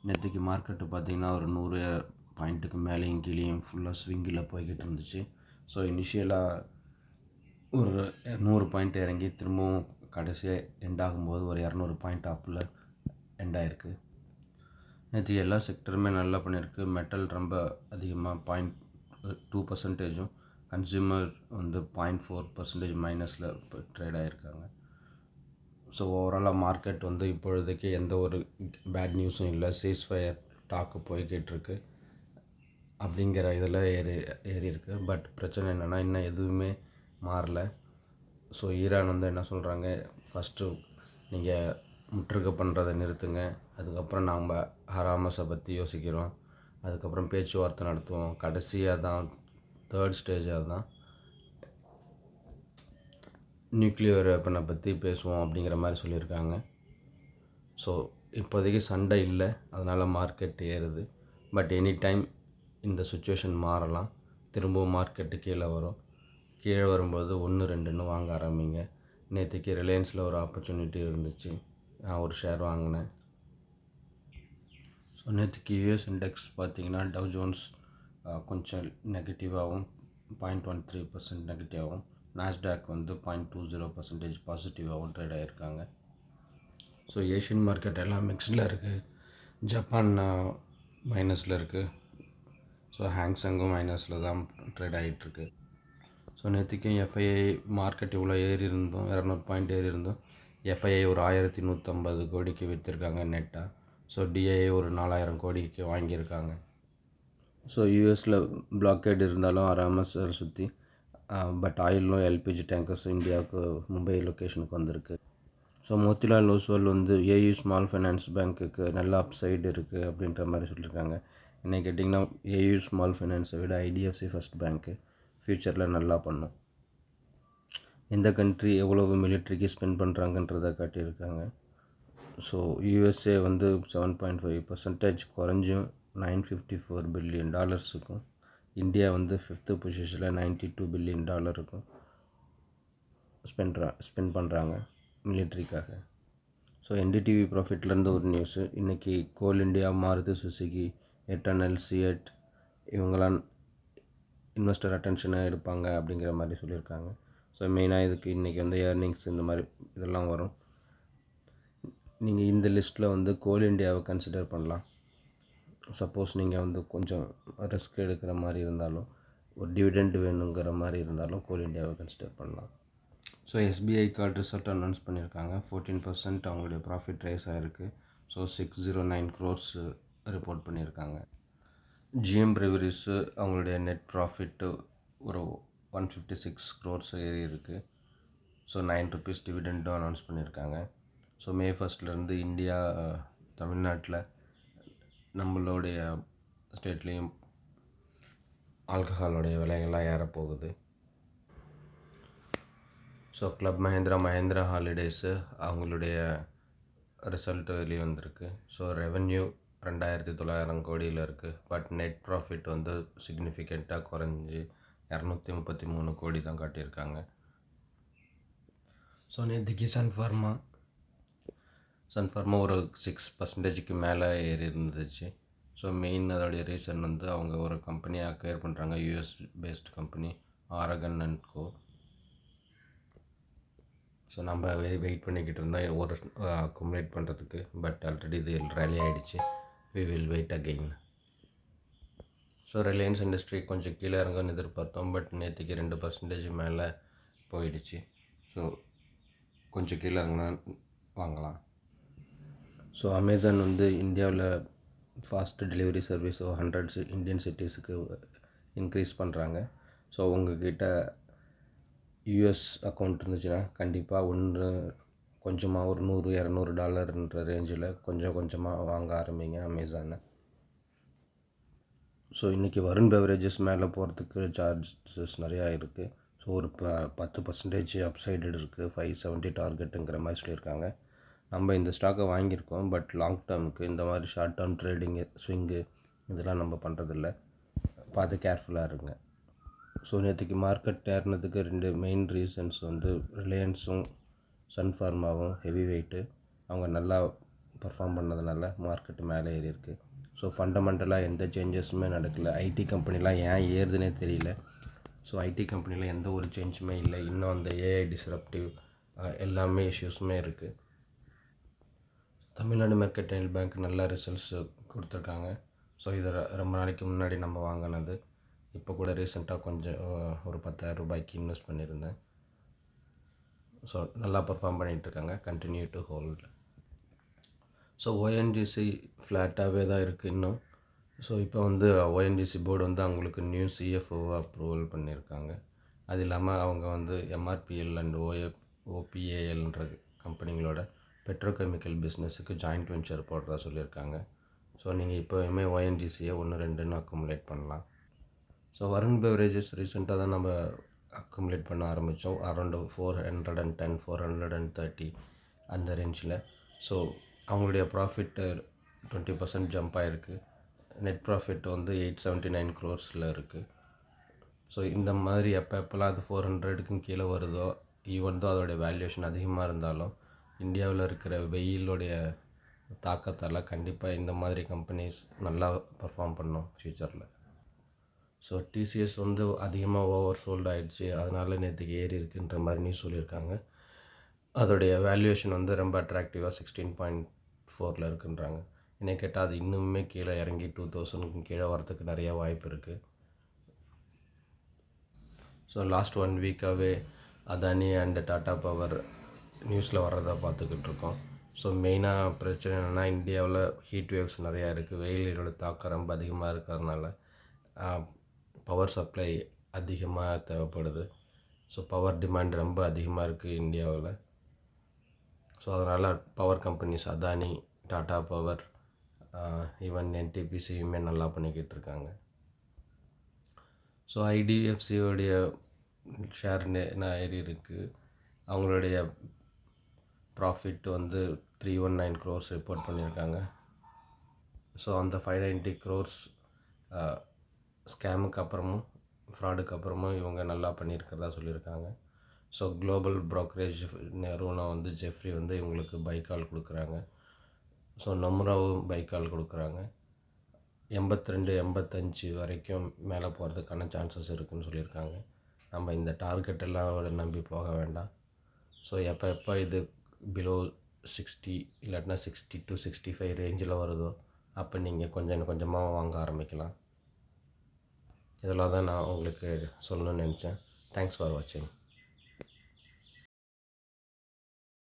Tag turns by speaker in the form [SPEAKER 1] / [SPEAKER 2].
[SPEAKER 1] நேற்றுக்கு மார்க்கெட்டு பார்த்திங்கன்னா ஒரு 100 பாயிண்ட்டுக்கு மேலேயும் கீழேயும் ஃபுல்லாக ஸ்விங்கில் போய்கிட்டு இருந்துச்சு. ஸோ இனிஷியலாக ஒரு 100 பாயிண்ட் இறங்கி திரும்பவும் கடைசியாக எண்ட் ஆகும்போது ஒரு 200 பாயிண்ட் அப்பில் எண்ட் ஆகிருக்கு. நேற்று எல்லா செக்டருமே நல்லா பண்ணியிருக்கு. மெட்டல் ரொம்ப அதிகமாக 0.2%, கன்சியூமர் வந்து 0.4% மைனஸில் இப்போ ட்ரேட் ஆகிருக்காங்க. ஸோ ஓவராலாக மார்க்கெட் வந்து இப்பொழுதைக்கு எந்த ஒரு பேட் நியூஸும் இல்லை. சீஸ்ஃபயர் டாக்கு போய்கிட்டுருக்கு அப்படிங்கிற இதில் ஏறி இருக்குது. பட் பிரச்சனை என்னென்னா இன்னும் எதுவுமே மாறல. ஸோ ஈரான் வந்து என்ன சொல்கிறாங்க, ஃபஸ்ட்டு நீங்கள் முற்றுகை பண்ணுறதை நிறுத்துங்க, அதுக்கப்புறம் நாம் ஹராமஸை பற்றி யோசிக்கிறோம், அதுக்கப்புறம் பேச்சுவார்த்தை நடத்துவோம், கடைசியாக தான் தேர்ட் ஸ்டேஜாக தான் நியூக்ளியர் வெப்பனை பற்றி பேசுவோம் அப்படிங்கிற மாதிரி சொல்லியிருக்காங்க. ஸோ இப்போதைக்கு சண்டை இல்லை, அதனால் மார்க்கெட் ஏறுது. பட் எனி டைம் இந்த சுச்சுவேஷன் மாறலாம். திரும்பவும் மார்க்கெட்டு கீழே வரும். கீழே வரும்போது 1-2ன்னு வாங்க ஆரம்பிங்க. நேற்றுக்கு ரிலையன்ஸில் ஒரு ஆப்பர்ச்சுனிட்டி இருந்துச்சு, நான் ஒரு ஷேர் வாங்கினேன். ஸோ நேற்றுக்கு யூஎஸ் இண்டெக்ஸ் பார்த்திங்கன்னா டவ் ஜோன்ஸ் கொஞ்சம் நெகட்டிவாகவும் 0.13% நெகட்டிவாகவும், நாஸ்டாக் வந்து 0.20% பாசிட்டிவாகவும் ட்ரேட் ஆகியிருக்காங்க. ஸோ ஏஷியன் மார்க்கெட் எல்லாம் மிக்ஸில் இருக்குது. ஜப்பான் மைனஸில் இருக்குது. ஸோ ஹாங்ஸங்கும் மைனஸில் தான் ட்ரேட் ஆகிட்டுருக்கு. ஸோ நேற்றுக்கும் எஃப்ஐஐ மார்க்கெட் இவ்வளோ ஏறி இருந்தோம், 200 பாயிண்ட் ஏறி இருந்தோம். எஃப்ஐஐ ஒரு 1150 கோடிக்கு விற்றுருக்காங்க நெட்டாக. ஸோ டிஐஏ ஒரு 4000 கோடிக்கு வாங்கியிருக்காங்க. ஸோ யூஎஸில் பிளாக்கேட் இருந்தாலும் ஹராமஸ் சுற்றி, பட் ஆயிலும் எல்பிஜி டேங்கர்ஸும் இந்தியாவுக்கு மும்பை லொக்கேஷனுக்கு வந்திருக்கு. ஸோ மோத்திலால் ஓஸ்வால் வந்து ஏயு ஸ்மால் ஃபைனான்ஸ் பேங்க்குக்கு நல்ல அப்சைடு இருக்குது அப்படின்ற மாதிரி சொல்லியிருக்காங்க. என்ன கேட்டிங்கன்னா ஏயு ஸ்மால் ஃபைனான்ஸை விட ஐடிஎஃப்சி ஃபர்ஸ்ட் பேங்க்கு ஃப்யூச்சரில் நல்லா பண்ணும். எந்த கண்ட்ரி எவ்வளவு மிலிட்ரிக்கு ஸ்பெண்ட் பண்ணுறாங்கன்றதை காட்டியிருக்காங்க. ஸோ யூஎஸ்ஏ வந்து 7.5% குறைஞ்சும் $954 பில்லியன் இந்தியா வந்து 5th பொசிஷனில் $92 பில்லியன் ஸ்பெண்ட் பண்ணுறாங்க மிலிட்ரிக்காக. ஸோ என்டிடிவி ப்ராஃபிட்லேருந்து ஒரு நியூஸு, இன்றைக்கி கோல் India, Maruti Suzuki, eternal, CEAT இவங்களாம் இன்வெஸ்டர் அட்டென்ஷனை எடுப்பாங்க அப்படிங்கிற மாதிரி சொல்லியிருக்காங்க. ஸோ மெயினாக இதுக்கு இன்றைக்கி வந்து ஏர்னிங்ஸ் இந்த மாதிரி இதெல்லாம் வரும். நீங்கள் இந்த லிஸ்ட்டில் வந்து கோல் இண்டியாவை கன்சிடர் பண்ணலாம். சப்போஸ் நீங்கள் வந்து கொஞ்சம் ரிஸ்க் எடுக்கிற மாதிரி இருந்தாலும், ஒரு டிவிடெண்ட் வேணுங்கிற மாதிரி இருந்தாலும் கோல் இண்டியாவை கன்சிடர் பண்ணலாம். So SBI card result announce பண்ணியிருக்காங்க. 14% அவங்களுடைய ப்ராஃபிட் ரைஸ் ஆகிருக்கு. ஸோ 609 crores ரிப்போர்ட் பண்ணியிருக்காங்க. ஜிஎம் பிரிவரிஸு அவங்களுடைய நெட் ப்ராஃபிட்டு ஒரு 156 crores ஏறி இருக்குது. ஸோ ₹9 டிவிடெண்ட்டும் அனௌன்ஸ் பண்ணியிருக்காங்க. ஸோ May 1 இந்தியா, தமிழ்நாட்டில் நம்மளுடைய ஸ்டேட்லேயும் ஆல்கஹாலோடைய விலைகள்லாம் ஏறப்போகுது. ஸோ கிளப் மஹேந்திரா ஹாலிடேஸு அவங்களுடைய ரிசல்ட் வெளியே வந்திருக்கு. ஸோ ரெவென்யூ 2900 கோடியில் இருக்குது. பட் நெட் ப்ராஃபிட் வந்து சிக்னிஃபிகண்ட்டாக குறைஞ்சி 233 கோடி தான் காட்டியிருக்காங்க. ஸோ நேற்றுக்கு சன்ஃபார்மா ஒரு 6%க்கு மேலே ஏறி இருந்துச்சு. ஸோ மெயின் அதோடைய ரீசன் வந்து அவங்க ஒரு கம்பெனியை அக்வயர் பண்ணுறாங்க, US based company Organon and co. So நம்ம வெயிட் பண்ணிக்கிட்டு இருந்தோம் ஒரு அக்குமுலேட் பண்ணுறதுக்கு. பட் ஆல்ரெடி இது ரேலி ஆகிடுச்சு. We will wait again. So Reliance industry கொஞ்சம் கீழே இறங்குன்னு எதிர்பார்த்தோம். பட் நேற்றுக்கு 2% மேலே போயிடுச்சு. ஸோ கொஞ்சம் கீழே இறங்கினா வாங்கலாம். ஸோ அமேசான் வந்து இந்தியாவில் ஃபாஸ்ட் டெலிவரி சர்வீஸ் 100 இந்தியன் சிட்டிஸுக்கு இன்க்ரீஸ் பண்ணுறாங்க. ஸோ உங்கள்கிட்ட யூஎஸ் அக்கௌண்ட் இருந்துச்சுன்னா கண்டிப்பாக கொஞ்சமாக ஒரு $100-200 ரேஞ்சில் கொஞ்சமாக வாங்க ஆரம்பிங்க அமேசானை. ஸோ இன்றைக்கி வருண் பெவரேஜஸ் மேலே போகிறதுக்கு சார்ஜஸ் நிறையா இருக்குது. ஸோ ஒரு 10% அப்சைடட் இருக்குது. 570 டார்கெட்டுங்கிற மாதிரி சொல்லியிருக்காங்க. நம்ம இந்த ஸ்டாக்கை வாங்கியிருக்கோம். பட் லாங் டேர்முக்கு இந்த மாதிரி ஷார்ட் டேர்ம் ட்ரேடிங்கு, ஸ்விங்கு இதெல்லாம் நம்ம பண்ணுறதில்ல. பார்த்து கேர்ஃபுல்லாக இருங்க. ஸோ நேற்றுக்கு மார்க்கெட் ஏறினதுக்கு 2 மெயின் ரீசன்ஸ் வந்து ரிலையன்ஸும் சன்ஃபார்மாவும் ஹெவி வெயிட்டு அவங்க நல்லா பர்ஃபார்ம் பண்ணதுனால மார்க்கெட்டு மேலே ஏறி இருக்குது. ஸோ ஃபண்டமெண்டலாக எந்த சேஞ்சஸுமே நடக்கலை. ஐடி கம்பெனிலாம் ஏன் ஏறுதுன்னே தெரியல. ஸோ ஐடி கம்பெனியில் எந்த ஒரு சேஞ்சுமே இல்லை. இன்னும் அந்த ஏஐ டிஸ்ரப்டிவ் எல்லாமே இஷ்யூஸுமே இருக்குது. தமிழ்நாடு மெர்கன்டைல் பேங்க் நல்ல ரிசல்ட்ஸ் கொடுத்துருக்காங்க. ஸோ இதை ரொம்ப நாளைக்கு முன்னாடி நம்ம வாங்கினது. இப்போ கூட ரீசெண்டாக கொஞ்சம் ஒரு 10,000 ரூபாய்க்கு இன்வெஸ்ட் பண்ணியிருந்தேன். ஸோ நல்லா பர்ஃபார்ம் பண்ணிகிட்ருக்காங்க. Continue to hold. So ONGC ஃப்ளாட்டாகவே தான் இருக்குது இன்னும். ஸோ இப்போ வந்து ஓஎன்ஜிசி போர்டு வந்து அவங்களுக்கு நியூ சிஎஃப்ஓவை அப்ரூவல் பண்ணியிருக்காங்க. அது இல்லாமல் அவங்க வந்து எம்ஆர்பிஎல் அண்ட் ஓபிஏஎல்ன்ற கம்பெனிங்களோட பெட்ரோகெமிக்கல் பிஸ்னஸுக்கு ஜாயிண்ட் வெஞ்சர் போடுறதா சொல்லியிருக்காங்க. ஸோ நீங்கள் இப்போயுமே ஓஎன்ஜிசியை 1-2ன்னு அக்குமுலேட் பண்ணலாம். ஸோ வருண் பெவரேஜஸ் ரீசெண்டாக தான் நம்ம அக்குமுலேட் பண்ண ஆரம்பித்தோம். அரௌண்டு 410 430 அந்த ரேஞ்சில். ஸோ அவங்களுடைய ப்ராஃபிட்டு 20% ஜம்ப் ஆகிருக்கு. நெட் ப்ராஃபிட் வந்து 879 crores இருக்குது. ஸோ இந்த மாதிரி எப்போல்லாம் அது 400க்கும் கீழே வருதோ, ஈவன் தான் அதோடைய வேல்யூவேஷன் அதிகமாக இருந்தாலும் இந்தியாவில் இருக்கிற வெயிலுடைய தாக்கத்தால் கண்டிப்பாக இந்த மாதிரி கம்பெனிஸ் நல்லா பர்ஃபார்ம் பண்ணும் ஃப்யூச்சரில். ஸோ டிசிஎஸ் வந்து அதிகமாக ஓவர் சோல்டு ஆகிடுச்சு, அதனால் நேற்றுக்கு ஏறி இருக்குன்ற மாதிரி நியூஸ் சொல்லியிருக்காங்க. அதோடைய வேல்யூவேஷன் வந்து ரொம்ப அட்ராக்டிவாக 16.4 இருக்குன்றாங்க. என்னை கேட்டால் அது இன்னுமே கீழே இறங்கி 2000க்கு கீழே வரத்துக்கு நிறையா வாய்ப்பு இருக்குது. ஸோ லாஸ்ட் 1 வீக்காகவே அதானி அண்ட் டாட்டா பவர் நியூஸில் வர்றதை பார்த்துக்கிட்டு இருக்கோம். ஸோ மெயினாக பிரச்சனை என்னென்னா, இந்தியாவில் ஹீட் வேவ்ஸ் நிறையா இருக்குது. வெயிலோட தாக்கம் ரொம்ப அதிகமாக இருக்கிறதுனால பவர் சப்ளை அதிகமாக தேவைப்படுது. ஸோ பவர் டிமாண்ட் ரொம்ப அதிகமாக இருக்குது இந்தியாவில். ஸோ அதனால் power companies Adani, Tata Power, even என்டிபிசியுமே நல்லா பண்ணிக்கிட்டு இருக்காங்க. ஸோ ஐடிஎஃப்சியோடைய ஷேர் ஏறி இருக்குது. அவங்களுடைய ப்ராஃபிட் வந்து 319 crores ரிப்போர்ட் பண்ணியிருக்காங்க. ஸோ அந்த 590 crores ஸ்கேமுக்கு அப்புறமும் ஃப்ராடுக்கு அப்புறமும் இவங்க நல்லா பண்ணியிருக்கிறதா சொல்லியிருக்காங்க. ஸோ குளோபல் ப்ரோக்கரேஜ் நிறுவனம் வந்து ஜெஃப்ரி வந்து இவங்களுக்கு பைக்கால் கொடுக்குறாங்க. ஸோ நொம்ராவும் பைக்கால் கொடுக்குறாங்க. 82-85 வரைக்கும் மேலே போகிறதுக்கான சான்சஸ் இருக்குதுன்னு சொல்லியிருக்காங்க. நம்ம இந்த டார்கெட் எல்லாம் நம்பி போக வேண்டாம். ஸோ எப்போ இது பிலோ 60 இல்லாட்டினா 60 to 65 ரேஞ்சில் வருதோ அப்போ நீங்கள் கொஞ்சம் கொஞ்சமாக வாங்க ஆரம்பிக்கலாம். இதெல்லாம் தான் நான் உங்களுக்கு சொல்லணும்னு நினச்சேன். தேங்க்ஸ் ஃபார் வாட்சிங்.